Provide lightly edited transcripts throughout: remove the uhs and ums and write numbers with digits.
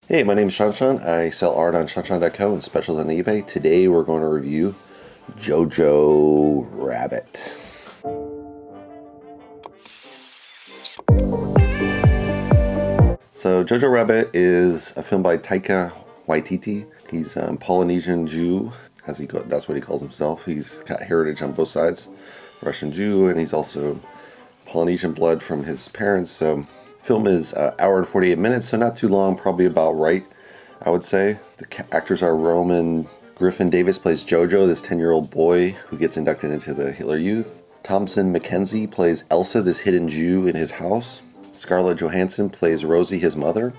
Hey, my name is ShawNshawN. I sell art on ShawNshawN.co and specials on eBay. Today we're going to review Jojo Rabbit. So Jojo Rabbit is a film by Taika Waititi. He's a Polynesian Jew, that's what he calls himself. He's got heritage on both sides, Russian Jew, and he's also Polynesian blood from his parents. So film is an hour and 48 minutes, so not too long, probably about right, I would say. The actors are Roman Griffin Davis plays Jojo, this 10-year-old boy who gets inducted into the Hitler Youth. Thompson McKenzie plays Elsa, this hidden Jew in his house. Scarlett Johansson plays Rosie, his mother.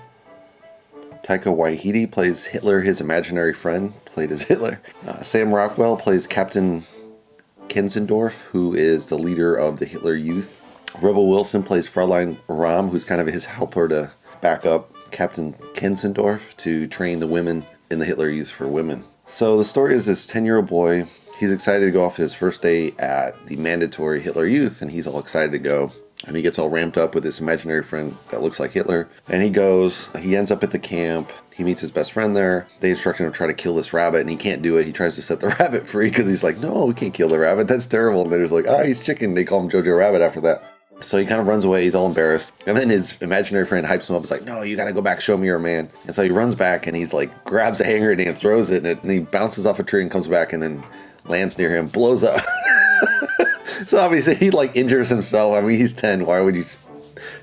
Taika Waititi plays Hitler, his imaginary friend, played as Hitler. Sam Rockwell plays Captain Kenzendorf, who is the leader of the Hitler Youth. Rebel Wilson plays Fraulein Ram, who's kind of his helper to back up Captain Kenzendorf to train the women in the Hitler Youth for women. So the story is this 10-year-old boy. He's excited to go off to his first day at the mandatory Hitler Youth, and he's all excited to go. And he gets all ramped up with this imaginary friend that looks like Hitler. And he goes, he ends up at the camp. He meets his best friend there. They instruct him to try to kill this rabbit, and he can't do it. He tries to set the rabbit free because he's like, no, we can't kill the rabbit. That's terrible. And they're just like, he's chicken. They call him Jojo Rabbit after that. So he kind of runs away. He's all embarrassed. And then his imaginary friend hypes him up. He's like, no, you got to go back. Show me you're a man. And so he runs back, and he's like, grabs a hand grenade and throws it. And he bounces off a tree and comes back and then lands near him, blows up. So obviously he like injures himself. I mean, he's 10. Why would you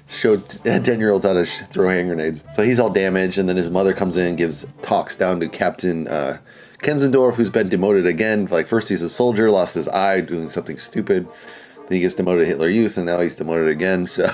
show 10-year-olds how to throw hand grenades? So he's all damaged, and then his mother comes in and gives talks down to Captain Kenzendorf, who's been demoted again. Like, first he's a soldier, lost his eye doing something stupid. Then he gets demoted to Hitler Youth, and now he's demoted again. So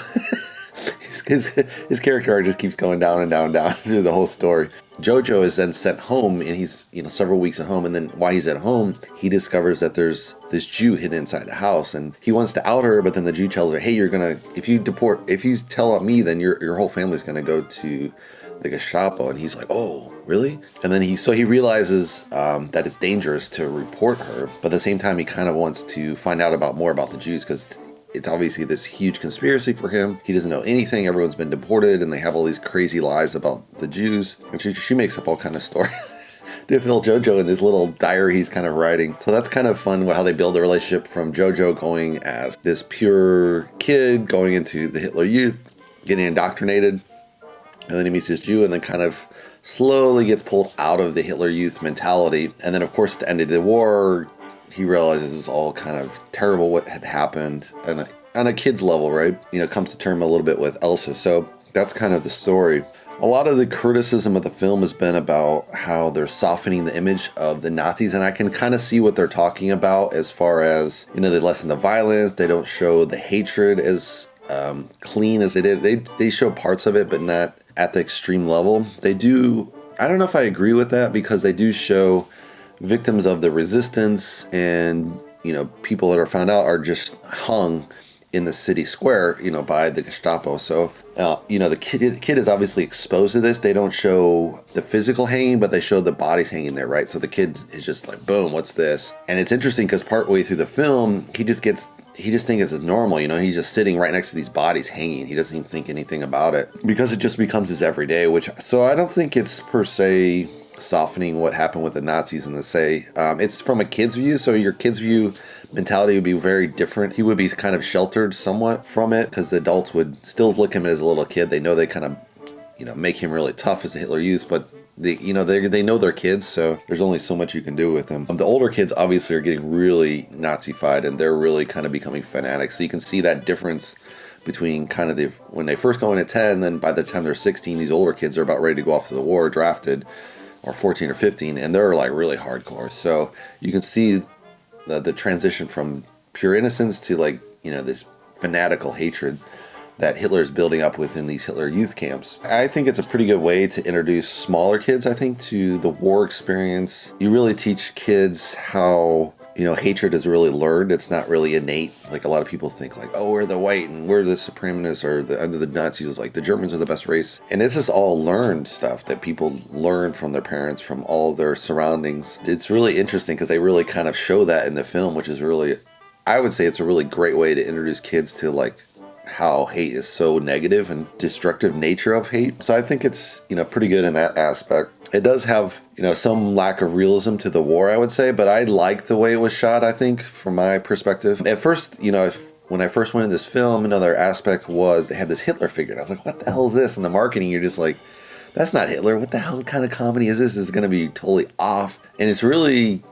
his character arc just keeps going down and down and down through the whole story. Jojo is then sent home, and he's several weeks at home. And then while he's at home, he discovers that there's this Jew hidden inside the house, and he wants to out her. But then the Jew tells her, "Hey, if you tell on me, then your whole family's gonna go to the Gestapo." And he's like, "Oh, really?" And then he realizes that it's dangerous to report her, but at the same time, he kind of wants to find out more about the Jews because it's obviously this huge conspiracy for him. He doesn't know anything. Everyone's been deported, and they have all these crazy lies about the Jews. And she makes up all kind of stories to fill Jojo in this little diary he's kind of writing. So that's kind of fun how they build a relationship from Jojo going as this pure kid going into the Hitler Youth, getting indoctrinated, and then he meets this Jew, and then kind of slowly gets pulled out of the Hitler Youth mentality. And then, of course, at the end of the war, he realizes it's all kind of terrible what had happened on a kid's level, right? Comes to term a little bit with Elsa. So that's kind of the story. A lot of the criticism of the film has been about how they're softening the image of the Nazis, and I can kind of see what they're talking about as far as, they lessen the violence, they don't show the hatred as clean as they did. They show parts of it, but not at the extreme level. They do, I don't know if I agree with that, because they do show victims of the resistance, and people that are found out are just hung in the city square, by the Gestapo. So the kid is obviously exposed to this. They don't show the physical hanging, but they show the bodies hanging there, right? So the kid is just like, boom, what's this? And it's interesting because partway through the film, he just thinks it's normal, he's just sitting right next to these bodies hanging. He doesn't even think anything about it because it just becomes his everyday, so I don't think it's per se softening what happened with the Nazis in the say. It's from a kid's view, so your kid's view mentality would be very different. He would be kind of sheltered somewhat from it because the adults would still look at him as a little kid. They know they kind of, make him really tough as a Hitler Youth, but they know they're kids, so there's only so much you can do with them. The older kids obviously are getting really Nazified, and they're really kind of becoming fanatics. So you can see that difference between kind of when they first go in at 10, and then by the time they're 16, these older kids are about ready to go off to the war, drafted, or 14 or 15, and they're like really hardcore. So you can see the transition from pure innocence to this fanatical hatred that Hitler is building up within these Hitler Youth camps. I think it's a pretty good way to introduce smaller kids, to the war experience. You really teach kids how hatred is really learned. It's not really innate. Like a lot of people think we're the white and we're the supremacists, or under the Nazis, like the Germans are the best race. And this is all learned stuff that people learn from their parents, from all their surroundings. It's really interesting because they really kind of show that in the film, which is really, I would say it's a really great way to introduce kids to how hate is so negative and destructive nature of hate. So I think it's, pretty good in that aspect. It does have, some lack of realism to the war, I would say, but I like the way it was shot, I think, from my perspective. At first, when I first went in this film, another aspect was they had this Hitler figure. And I was like, what the hell is this? And the marketing, you're just like, that's not Hitler. What the hell kind of comedy is this? This is going to be totally off. And it's really,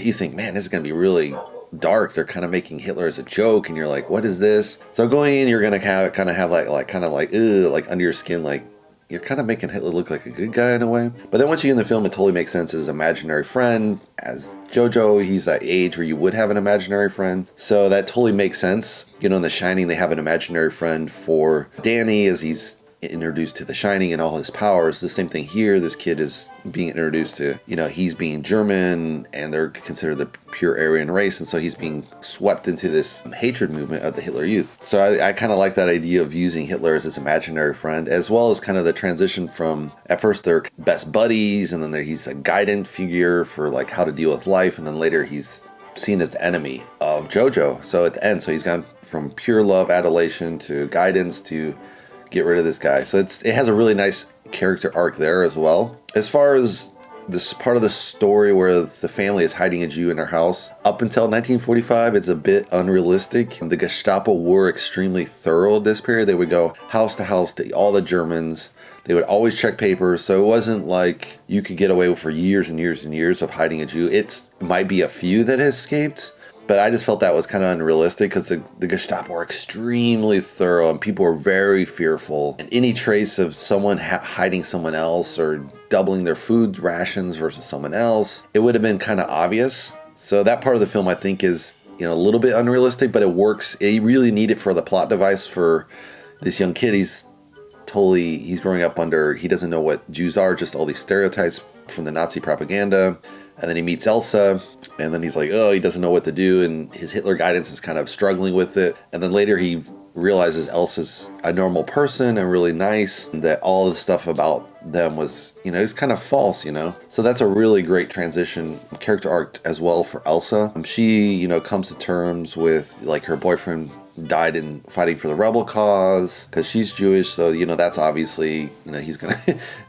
you think, man, this is going to be really dark. They're kind of making Hitler as a joke. And you're like, what is this? So going in, you're going to kind of have like under your skin, like, you're kind of making Hitler look like a good guy in a way. But then once you get in the film, it totally makes sense as his imaginary friend. As Jojo, he's that age where you would have an imaginary friend. So that totally makes sense. In The Shining, they have an imaginary friend for Danny as he's introduced to The Shining and all his powers. The same thing here. This kid is being introduced to, he's being German and they're considered the pure Aryan race. And so he's being swept into this hatred movement of the Hitler Youth. So I kind of like that idea of using Hitler as his imaginary friend, as well as kind of the transition from, at first they're best buddies, and then he's a guidance figure for like how to deal with life. And then later he's seen as the enemy of Jojo. So at the end, so he's gone from pure love, adulation to guidance to get rid of this guy. So it has a really nice character arc there as well. As far as this part of the story where the family is hiding a Jew in their house, up until 1945, it's a bit unrealistic. The Gestapo were extremely thorough at this period. They would go house to house to all the Germans. They would always check papers. So it wasn't like you could get away with for years and years and years of hiding a Jew. It might be a few that escaped, but I just felt that was kind of unrealistic because the Gestapo were extremely thorough and people were very fearful. And any trace of someone hiding someone else or doubling their food rations versus someone else, it would have been kind of obvious. So that part of the film I think is, a little bit unrealistic, but it works. You really need it for the plot device for this young kid. He's growing up under, he doesn't know what Jews are, just all these stereotypes from the Nazi propaganda. And then he meets Elsa, and then he's like, oh, he doesn't know what to do, and his Hitler guidance is kind of struggling with it. And then later he realizes Elsa's a normal person and really nice, and that all the stuff about them was, it's kind of false, So that's a really great transition, character arc as well for Elsa. She, comes to terms with, like, her boyfriend died in fighting for the rebel cause because she's Jewish, so that's obviously he's gonna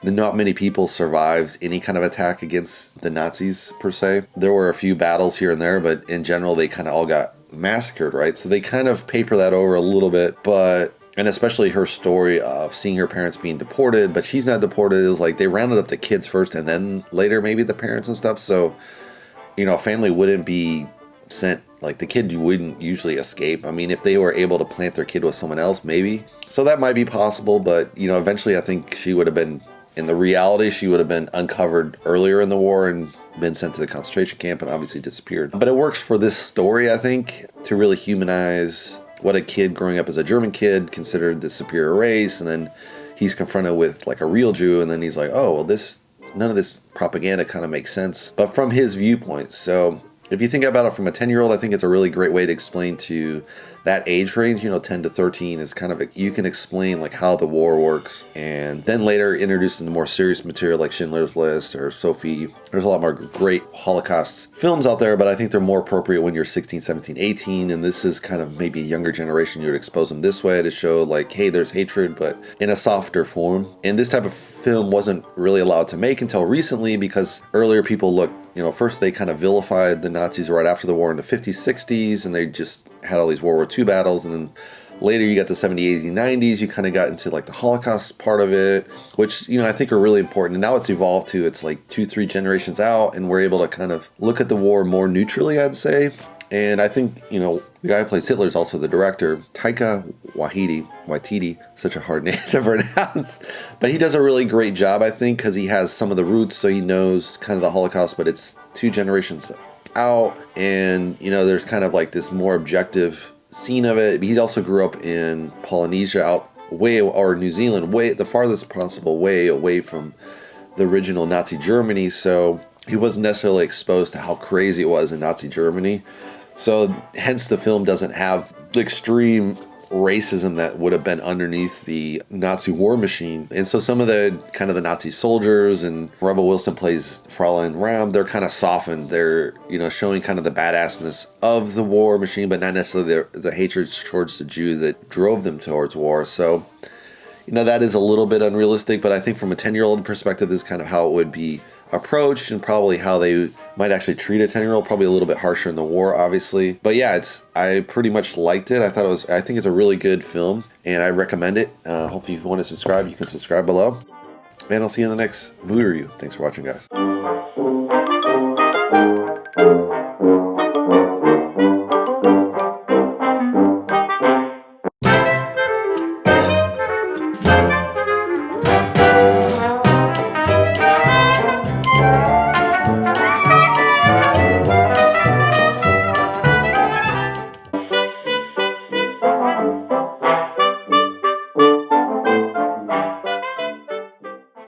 not many people survived any kind of attack against the Nazis per se. There were a few battles here and there, but in general they kind of all got massacred, right? So they kind of paper that over a little bit, and especially her story of seeing her parents being deported, but she's not deported. Is like they rounded up the kids first and then later maybe the parents and stuff. So a family wouldn't be sent, like the kid wouldn't usually escape. I mean, if they were able to plant their kid with someone else, maybe. So that might be possible, but eventually I think she would have been, in the reality, she would have been uncovered earlier in the war and been sent to the concentration camp and obviously disappeared. But it works for this story, I think, to really humanize what a kid growing up as a German kid considered the superior race, and then he's confronted with like a real Jew, and then he's like, oh, well, none of this propaganda kind of makes sense, but from his viewpoint. So if you think about it from a 10-year-old, I think it's a really great way to explain to that age range, 10 to 13 is kind of, you can explain like how the war works. And then later introduced into more serious material like Schindler's List or Sophie. There's a lot more great Holocaust films out there, but I think they're more appropriate when you're 16, 17, 18. And this is kind of maybe a younger generation. You would expose them this way to show like, hey, there's hatred, but in a softer form. And this type of film wasn't really allowed to make until recently because earlier people looked, first they kind of vilified the Nazis right after the war in the 50s, 60s, and they just had all these World War II battles, and then later you got the 70s, 80s, 90s, you kind of got into like the Holocaust part of it, which, I think are really important. And now it's evolved to, it's like 2-3 generations out, and we're able to kind of look at the war more neutrally, I'd say. And I think, the guy who plays Hitler is also the director, Taika Waititi, such a hard name to pronounce. But he does a really great job, I think, because he has some of the roots, so he knows kind of the Holocaust, but it's 2 generations out. And, there's kind of like this more objective scene of it. He also grew up in Polynesia, or New Zealand, the farthest possible way away from the original Nazi Germany. So he wasn't necessarily exposed to how crazy it was in Nazi Germany. So hence the film doesn't have the extreme racism that would have been underneath the Nazi war machine. And so some of the kind of the Nazi soldiers, and Rebel Wilson plays Fraulein Ram, they're kind of softened. They're, you know, showing kind of the badassness of the war machine, but not necessarily the hatred towards the Jew that drove them towards war. So, you know, that is a little bit unrealistic, but I think from a 10-year-old perspective, this is kind of how it would be approached, and probably how they might actually treat a 10-year-old, probably a little bit harsher in the war, obviously. But yeah, I pretty much liked it. I think it's a really good film, and I recommend it. Hopefully if you want to subscribe, you can subscribe below. And I'll see you in the next movie review. Thanks for watching, guys.